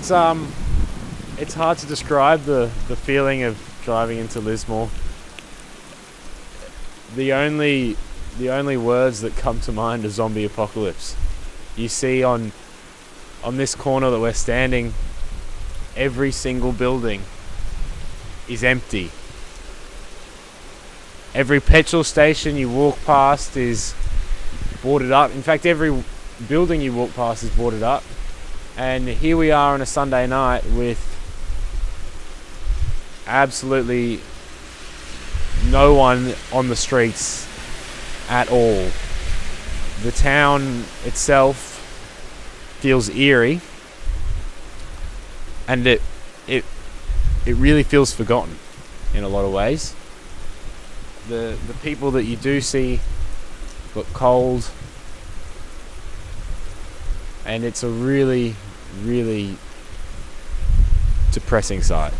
It's hard to describe the feeling of driving into Lismore. The only words that come to mind are zombie apocalypse. You see on this corner that we're standing, every single building is empty. Every petrol station you walk past is boarded up. In fact, every building you walk past is boarded up. And here we are on a Sunday night with absolutely no one on the streets at all. The town itself feels eerie, and it really feels forgotten in a lot of ways. The people that you do see look cold, and it's a really, really depressing sight.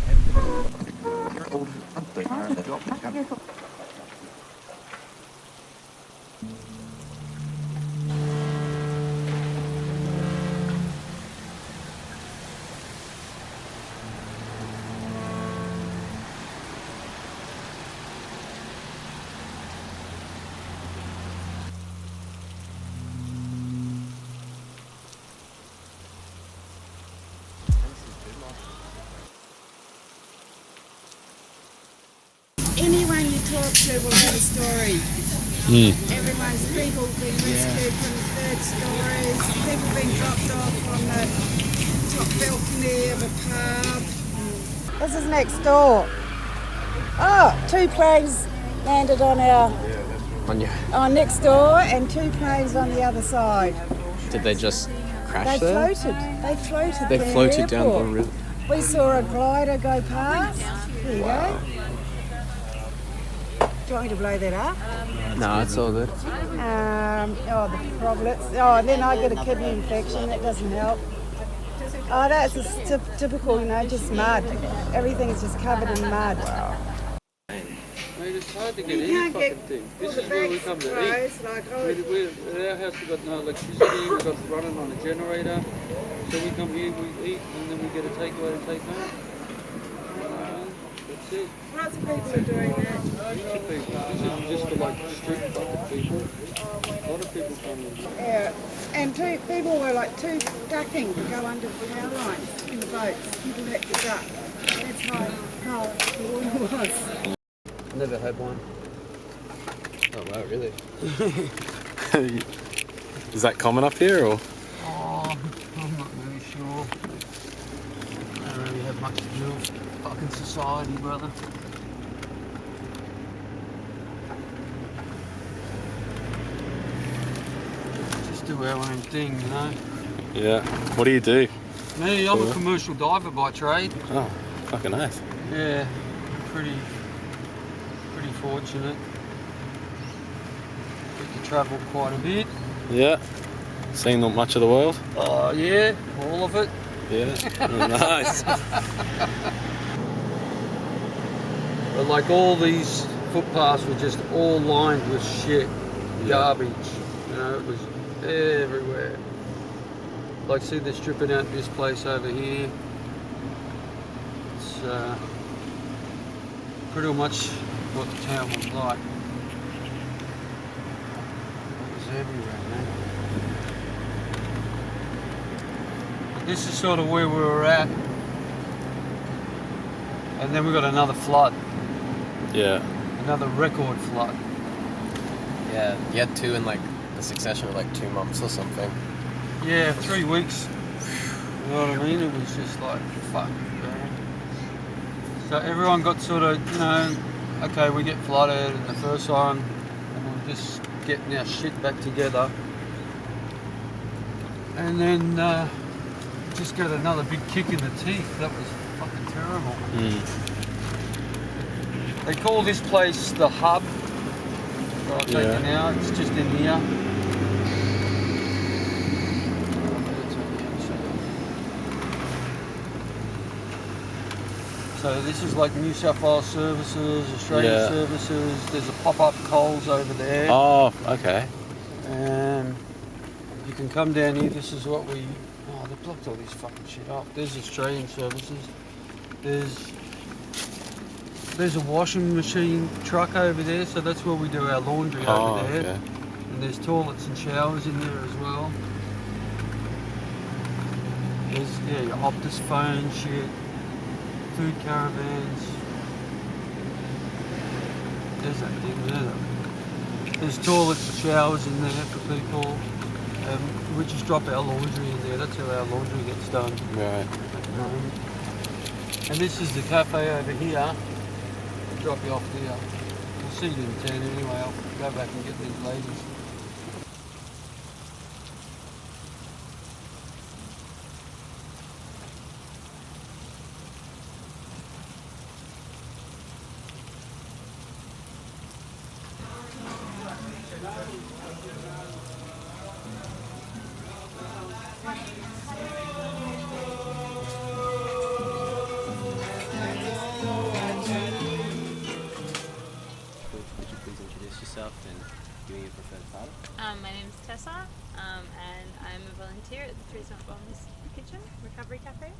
Anyone you talk to will have a story. Everyone's people being rescued from the third stories, people being dropped off on the top balcony of a pub. This is next door. Oh, 2 planes landed on next door, and 2 planes on the other side. Did they just crash there? They floated. They floated down the river. We saw a glider go past. There you go. Do you want me to blow that up? No, it's all good. The droplets. Oh, and then I get a kidney infection. That doesn't help. Oh, that's typical, just mud. Everything's just covered in mud. Wow. It's hard to get any fucking thing. This is where we come to eat. At our house we've got no electricity, we've got running on a generator. So we come here, we eat, and then we get a takeaway to take home. That's it. Lots of people are doing that. Lots of people. This isn't just for like street fucking people. A lot of people come in. Yeah, and people were like ducking to go under the power lines in the boats. People had to duck. That's how the water was. Never had one. Oh wow, really? Is that common up here, or? Oh, I'm not really sure. I don't really have much to do with fucking society, brother. Just do our own thing, Yeah. What do you do? Me, I'm a commercial diver by trade. Oh, fucking nice. Yeah, pretty fortunate. Get to travel quite a bit. Yeah. Seen not much of the world? Oh yeah, all of it. Yeah. Nice. But like all these footpaths were just all lined with shit, garbage. It was everywhere. Like see they're stripping out this place over here. It's pretty much what the town was like. It was everywhere, man. But this is sort of where we were at. And then we got another flood. Yeah. Another record flood. Yeah, you had 2 in like a succession of like 2 months or something. Yeah, 3 weeks. You know what I mean? It was just like, fuck, man. So everyone got sort of, okay, we get flooded and the first time, and we're just getting our shit back together. And then just got another big kick in the teeth. That was fucking terrible. They call this place the hub. So I'll take it now. It's just in here. So this is like New South Wales services, Australian services. There's a pop-up Coles over there. Oh, okay. And you can come down here. This is what we Oh, they blocked all this fucking shit up. There's Australian services. There's a washing machine truck over there, so that's where we do our laundry Oh, over there. okay. And there's toilets and showers in there as well. There's your Optus phone shit, food caravans. There's that thing there. There's toilets and showers in there for people. We just drop our laundry in there. That's how our laundry gets done. Right. And this is the cafe over here. I'll drop you off there. We'll see you in 10 anyway. I'll go back and get these ladies. Could you please introduce yourself and give me your preferred title? My name is Tessa, and I'm a volunteer at the Trees Not Bombs Kitchen Recovery Cafe.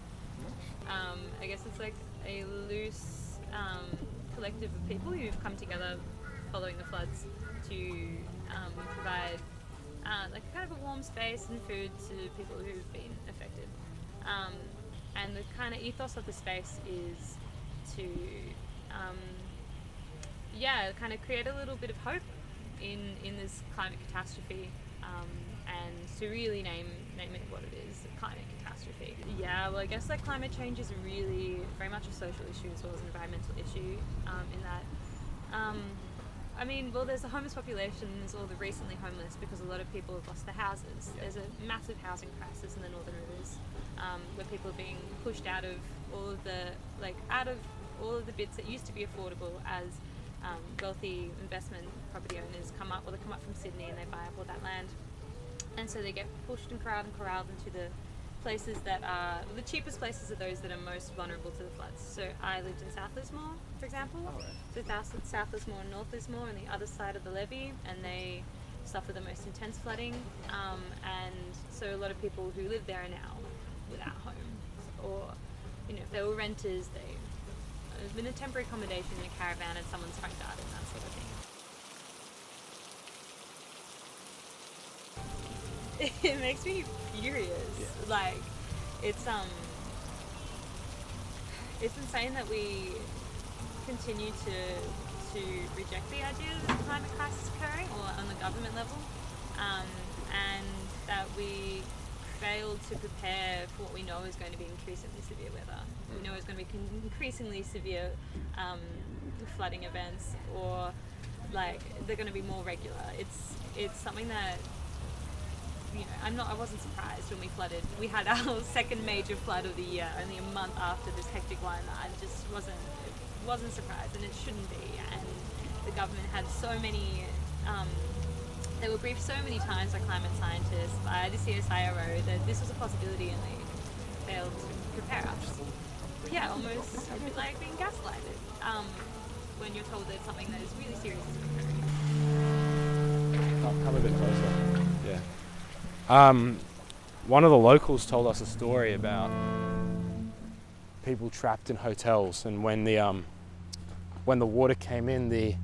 I guess it's like a loose collective of people who've come together following the floods to provide like kind of a warm space and food to people who've been affected. And the kind of ethos of the space is to kind of create a little bit of hope in this climate catastrophe, and to really name it what it is, a climate catastrophe. Yeah, well, I guess like climate change is really very much a social issue as well as an environmental issue, in that there's the homeless population, there's all the recently homeless because a lot of people have lost their houses. There's a massive housing crisis in the Northern Rivers, where people are being pushed out of all of the bits that used to be affordable as wealthy investment property owners come up from Sydney and they buy up all that land, and so they get pushed and corralled into the places that are the cheapest places are those that are most vulnerable to the floods. So I lived in South Lismore, for example. So South Lismore and North Lismore on the other side of the levee, and they suffer the most intense flooding, and so a lot of people who live there are now without homes, or if they were renters, there's been a temporary accommodation in a caravan at someone's front garden, that sort of thing. It makes me furious. Yeah. Like, it's insane that we continue to reject the idea of the climate crisis occurring, or on the government level, and that we failed to prepare for what we know is going to be increasingly severe weather. We know it's going to be increasingly severe flooding events, or like they're going to be more regular. It's something that I wasn't surprised when we flooded. We had our second major flood of the year only a month after this hectic one. I just wasn't surprised, and it shouldn't be. And the government had so many. They were briefed so many times by climate scientists, by the CSIRO, that this was a possibility, and they failed to prepare us. Yeah, almost a bit like being gaslighted when you're told that something that is really serious is occurring. Come a bit closer. Yeah. One of the locals told us a story about people trapped in hotels, and when the water came in, the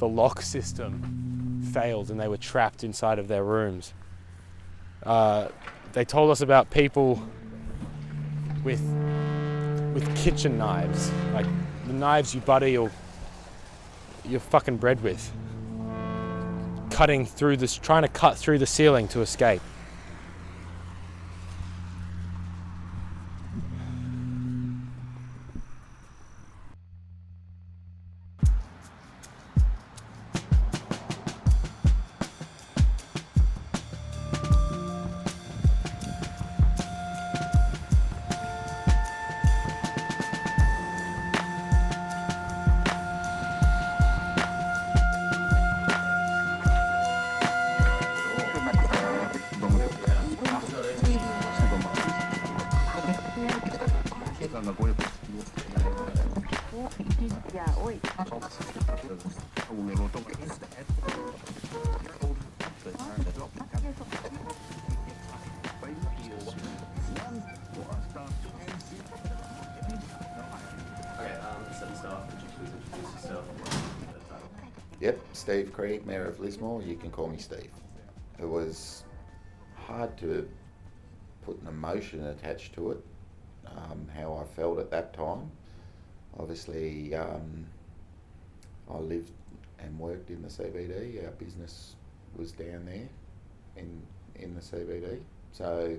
lock system failed and they were trapped inside of their rooms. They told us about people with kitchen knives, like the knives you butter your fucking bread with, trying to cut through the ceiling to escape. So to start, would you please introduce yourself? Yep, Steve Krieg, Mayor of Lismore. You can call me Steve. It was hard to put an emotion attached to it, how I felt at that time. Obviously, I lived and worked in the CBD. Our business was down there in the CBD. So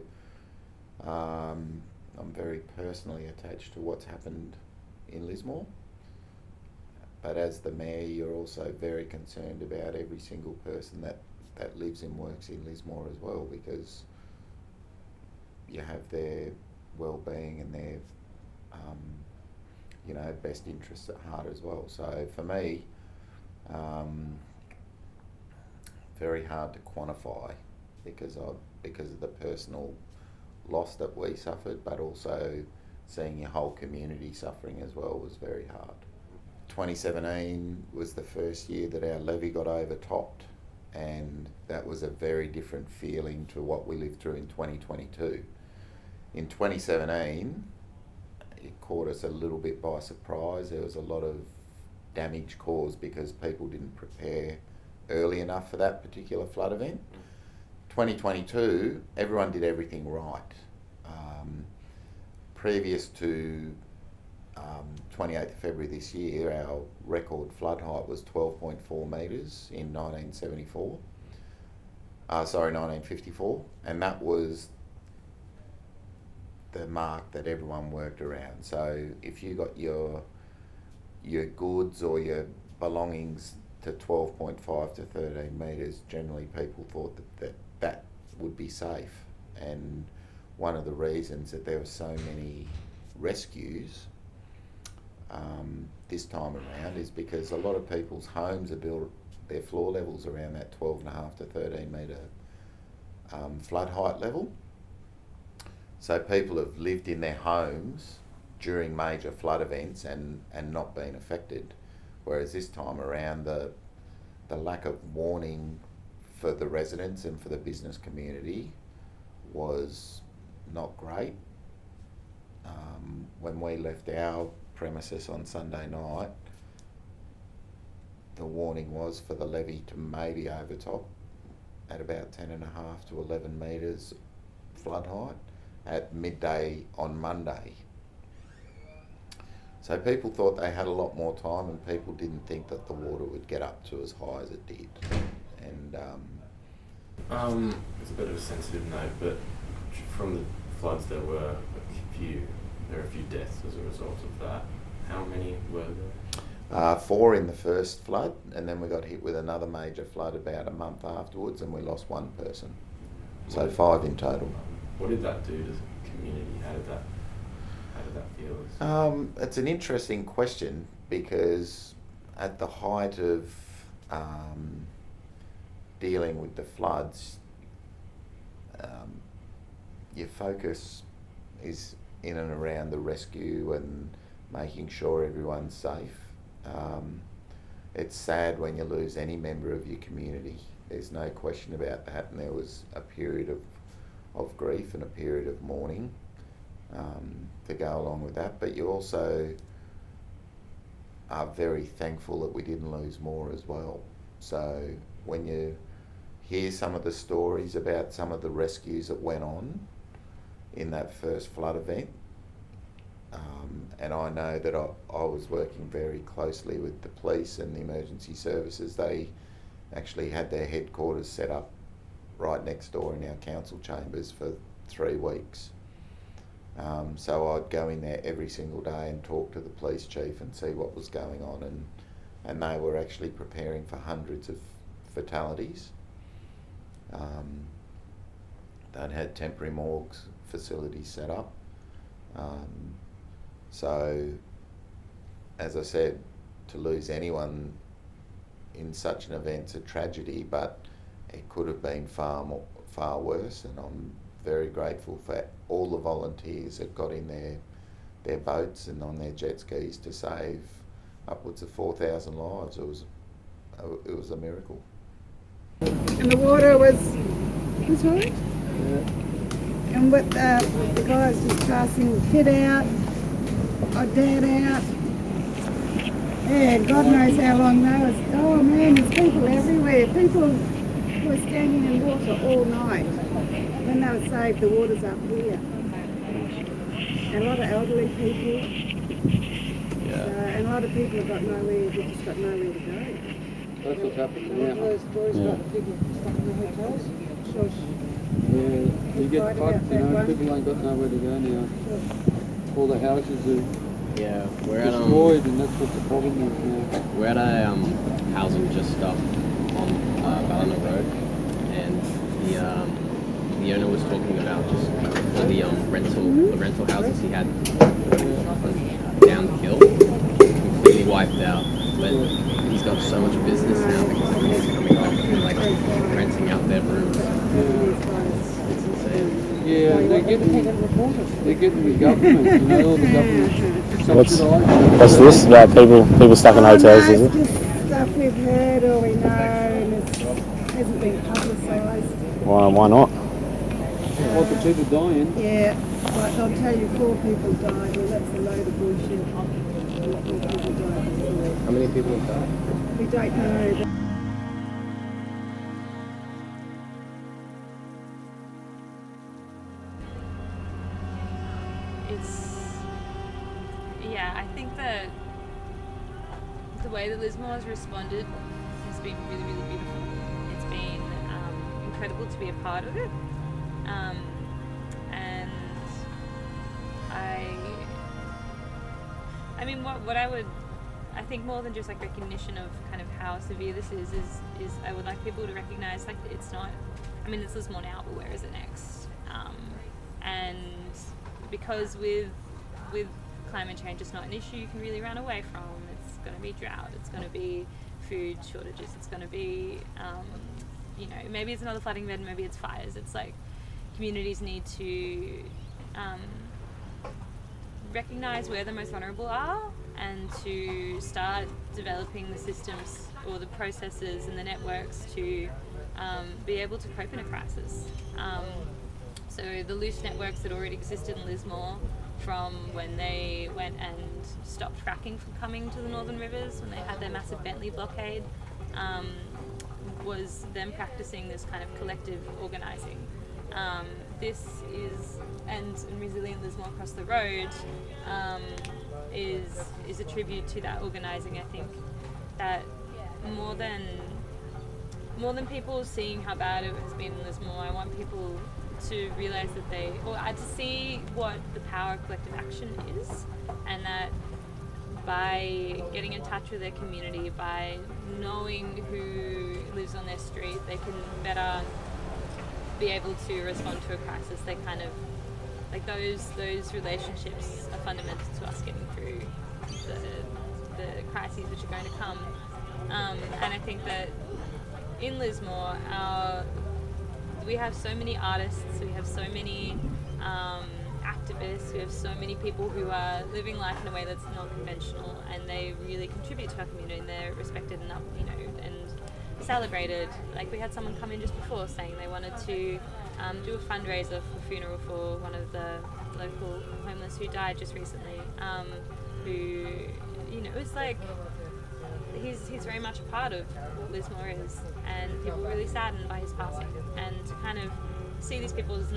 I'm very personally attached to what's happened in Lismore. But as the mayor, you're also very concerned about every single person that lives and works in Lismore as well, because you have their well-being and their best interests at heart as well. So for me, very hard to quantify because of the personal loss that we suffered, but also seeing your whole community suffering as well was very hard. 2017 was the first year that our levy got overtopped, and that was a very different feeling to what we lived through in 2022. In 2017, it caught us a little bit by surprise. There was a lot of damage caused because people didn't prepare early enough for that particular flood event. 2022, everyone did everything right. Previous to 28th of February this year, our record flood height was 12.4 metres in 1954, and that was the mark that everyone worked around. So if you got your goods or your belongings to 12.5 to 13 metres, generally people thought that would be safe. And one of the reasons that there were so many rescues this time around is because a lot of people's homes are built, their floor levels around that 12.5 to 13 metre flood height level. So people have lived in their homes during major flood events and not been affected. Whereas this time around, the lack of warning for the residents and for the business community was not great. When we left our premises on Sunday night, the warning was for the levee to maybe overtop at about 10.5 to 11 metres flood height at midday on Monday. So people thought they had a lot more time, and people didn't think that the water would get up to as high as it did. And it's a bit of a sensitive note, but from the floods there were a few deaths as a result of that. How many were there? 4 in the first flood, and then we got hit with another major flood about a month afterwards, and we lost 1 person. So 5 in total. What did that do to the community? How did that feel? It's an interesting question, because at the height of dealing with the floods, your focus is in and around the rescue and making sure everyone's safe. It's sad when you lose any member of your community. There's no question about that, and there was a period of grief and a period of mourning to go along with that. But you also are very thankful that we didn't lose more as well. So when you hear some of the stories about some of the rescues that went on in that first flood event, and I know that I was working very closely with the police and the emergency services. They actually had their headquarters set up right next door in our council chambers for 3 weeks. So I'd go in there every single day and talk to the police chief and see what was going on, and they were actually preparing for hundreds of fatalities. They'd had temporary morgues facilities set up. So, as I said, to lose anyone in such an event's a tragedy, but it could have been far worse, and I'm very grateful for all the volunteers that got in their boats and on their jet skis to save upwards of 4,000 lives. It was a miracle. And the water was right? and with the guys just passing the kid out, or dad out. Yeah, God knows how long they was. Oh man, there's people everywhere. People were standing in water all night. When they were saved, the water's up here. And a lot of elderly people. And a lot of people have got nowhere, they've just got nowhere to go. That's what's happening now. People stuck in the hotels. Yeah, you get fucked, people ain't got nowhere to go now. All the houses are we're at destroyed, and that's what the problem is now. we're at a housing just up on Ballina Road, and the owner was talking about just all the rental houses he had down the hill, completely wiped out. But he's got so much business now because everyone's coming up and like renting out their rooms. It's insane. Yeah, they're getting the government, all the government subsidised. What's this about people stuck in hotels, is it? It's just stuff we've heard or we know, and it hasn't been publicised. Why not? Lots of people dying. Yeah, like they'll tell you 4 people died, well that's a load of bullshit. 4 people died. How many people have died? We don't know. I think that the way that Lismore has responded has been really, really beautiful. It's been incredible to be a part of it. And I mean, what I would, I think more than just like recognition of kind of how severe this is I would like people to recognize like it's not, I mean, it's Lismore now, but where is it next? And because with climate change, it's not an issue you can really run away from. It's going to be drought, it's going to be food shortages, it's going to be, maybe it's another flooding event, maybe it's fires. It's like communities need to recognize where the most vulnerable are and to start developing the systems or the processes and the networks to be able to cope in a crisis. So the loose networks that already existed in Lismore from when they went and stopped fracking from coming to the northern rivers, when they had their massive Bentley blockade, was them practicing this kind of collective organising. This is, and Resilient Lismore across the road is a tribute to that organising. I think that more than people seeing how bad it has been in Lismore, I want people to realise that to see what the power of collective action is, and that by getting in touch with their community, by knowing who lives on their street, they can better be able to respond to a crisis. They kind of, like those relationships are fundamental to us getting through the crises which are going to come. And I think that in Lismore, we have so many artists, we have so many activists, we have so many people who are living life in a way that's non-conventional, and they really contribute to our community, and they're respected and and celebrated. Like we had someone come in just before saying they wanted to do a fundraiser for funeral for one of the local homeless who died just recently. Who, it was like he's very much a part of what Lismore is, and people were really saddened by his passing. And to kind of see these people as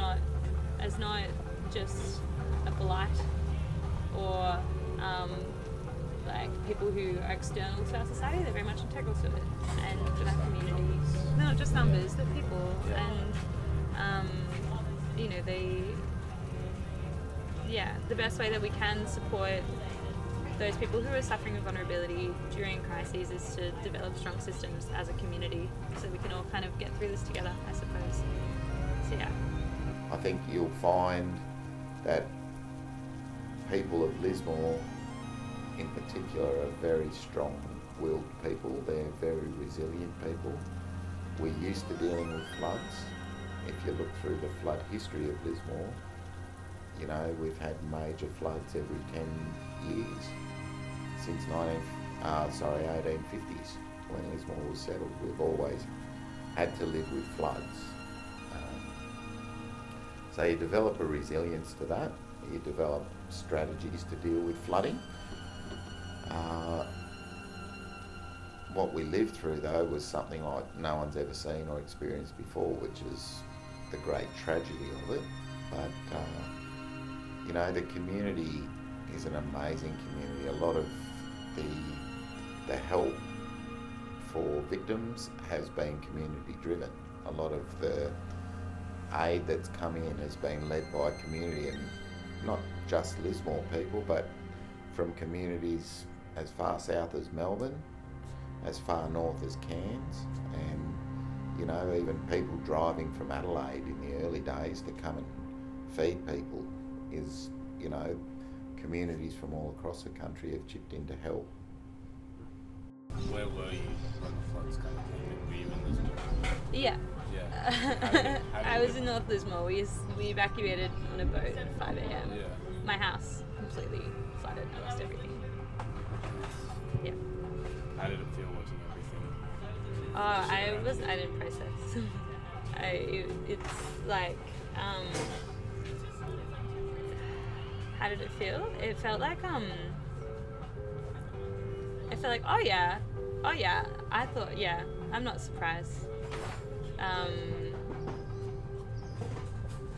not just a blight or like people who are external to our society, they're very much integral to it and to that community. They're not just numbers, they're people. And the best way that we can support those people who are suffering with vulnerability during crises is to develop strong systems as a community, so we can all kind of get through this together, I suppose. So yeah. I think you'll find that people of Lismore in particular are very strong-willed people. They're very resilient people. We're used to dealing with floods. If you look through the flood history of Lismore, we've had major floods every 10 years since 1850s, when Lismore was settled. We've always had to live with floods. So you develop a resilience to that. You develop strategies to deal with flooding. What we lived through though was something like no one's ever seen or experienced before, which is the great tragedy of it. But you know, the community is an amazing community. A lot of the help for victims has been community driven. A lot of the aid that's come in has been led by community, and not just Lismore people, but from communities as far south as Melbourne, as far north as Cairns, and you know, even people driving from Adelaide in the early days to come and feed people is, you know, communities from all across the country have chipped in to help. Where were you when the floods kind of came in? Were you in Lismore? Yeah. Yeah. How did it- I was in North Lismore. We evacuated on a boat at 5 a.m. Yeah. My house completely flooded. I lost everything. Yeah. How did it feel watching everything? I didn't process. It's like, how did it feel? It felt like, oh yeah, I thought, yeah, I'm not surprised.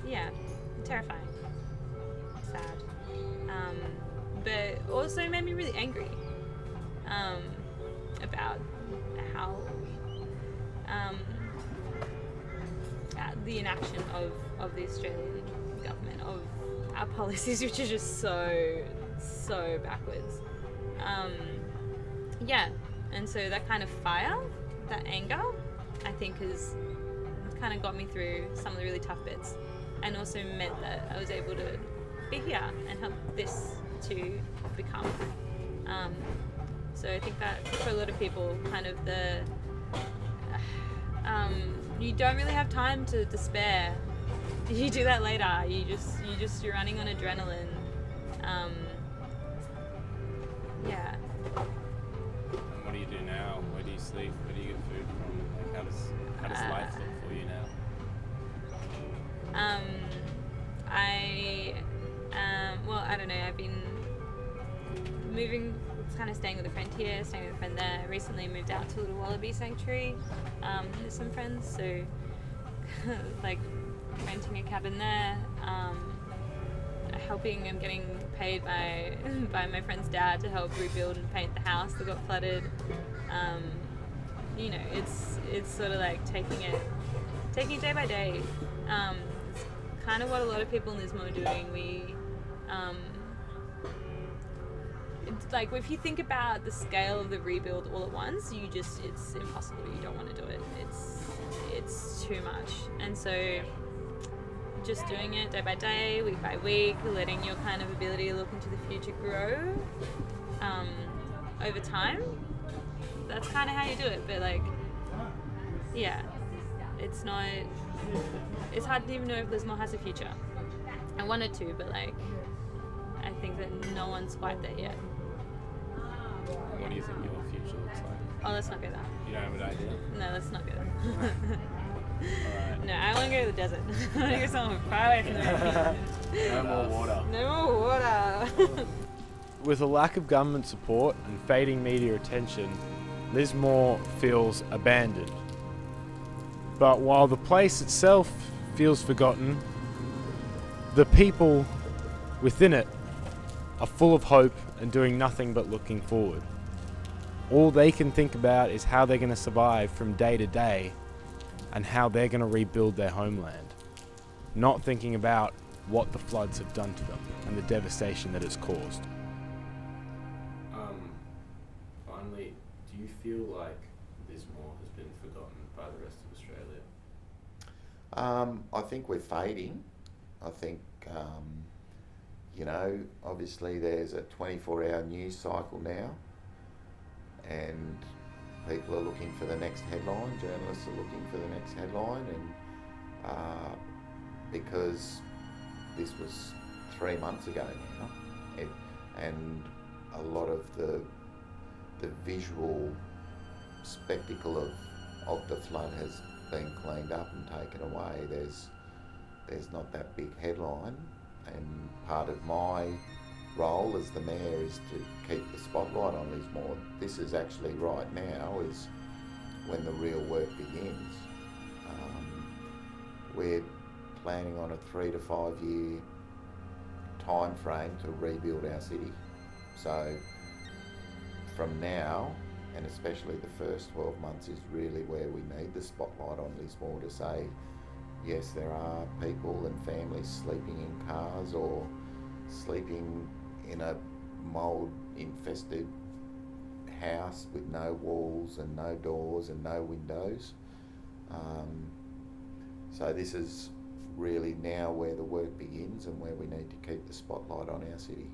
Yeah, terrifying, sad, but also made me really angry, about how, the inaction of the Australian government, of our policies, which are just so backwards. Yeah, and so that kind of fire, that anger, I think has kind of got me through some of the really tough bits, and also meant that I was able to be here and help this to become. So I think that for a lot of people, kind of you don't really have time to despair. You do that later. You're running on adrenaline. Yeah. And what do you do now? Where do you sleep? Where do you get food from? Like, how does life look for you now? I don't know. I've been moving, kind of staying with a friend here, staying with a friend there. Recently moved out to a little wallaby sanctuary with some friends. So, like, renting a cabin there. Helping. I'm getting paid by my friend's dad to help rebuild and paint the house that got flooded. You know, it's sort of like taking it day by day. It's kind of what a lot of people in Lismore are doing. It's like, if you think about the scale of the rebuild all at once, it's impossible. You don't want to do it. It's too much. And so just doing it day by day, week by week, letting your kind of ability to look into the future grow over time. That's kind of how you do it. But like, yeah, it's hard to even know if Lismore has a future. I wanted to, but like, I think that no one's quite there yet. What do you think your future looks like? Oh, let's not go there. You don't have an idea? No, let's not go there. Alright. No, I want to go to the desert. I want to go somewhere far away from there. No more water. No more water. With a lack of government support and fading media attention, Lismore feels abandoned. But while the place itself feels forgotten, the people within it are full of hope and doing nothing but looking forward. All they can think about is how they're going to survive from day to day and how they're going to rebuild their homeland, not thinking about what the floods have done to them and the devastation that it's caused. Finally, do you feel like Lismore has been forgotten by the rest of Australia? I think we're fading. I think, you know, obviously there's a 24-hour news cycle now, and people are looking for the next headline, journalists are looking for the next headline, and because this was 3 months ago now, and a lot of the visual spectacle of the flood has been cleaned up and taken away. There's there's not that big headline, and part of my role as the mayor is to keep the spotlight on Lismore. This is actually right now is when the real work begins. We're planning on a 3 to 5 year time frame to rebuild our city. So from now, and especially the first 12 months, is really where we need the spotlight on Lismore to say, yes, there are people and families sleeping in cars or sleeping in a mould infested house with no walls and no doors and no windows. So this is really now where the work begins and where we need to keep the spotlight on our city.